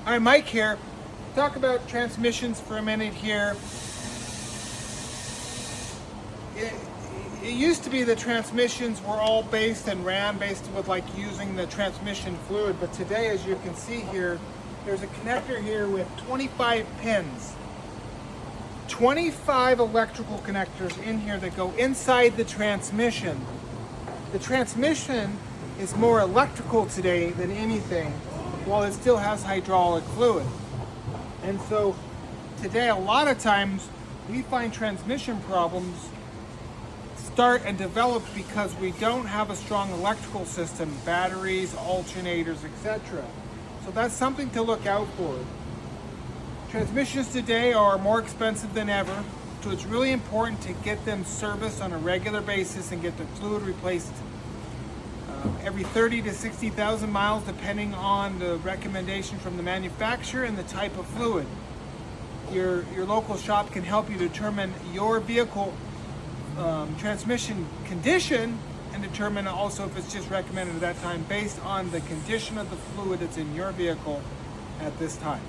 Hi, Mike here. Talk about transmissions for a minute here. It used to be the transmissions were all based and ran based with like using the transmission fluid, but today, as you can see here, there's a connector here with 25 pins. 25 electrical connectors in here that go inside the transmission. The transmission is more electrical today than anything, while it still has hydraulic fluid. And so today, a lot of times, we find transmission problems start and develop because we don't have a strong electrical system, batteries, alternators, etc. So that's something to look out for. Transmissions today are more expensive than ever, so it's really important to get them serviced on a regular basis and get the fluid replaced every 30 to 60,000 miles, depending on the recommendation from the manufacturer and the type of fluid. Your local shop can help you determine your vehicle transmission condition and determine also if it's just recommended at that time based on the condition of the fluid that's in your vehicle at this time.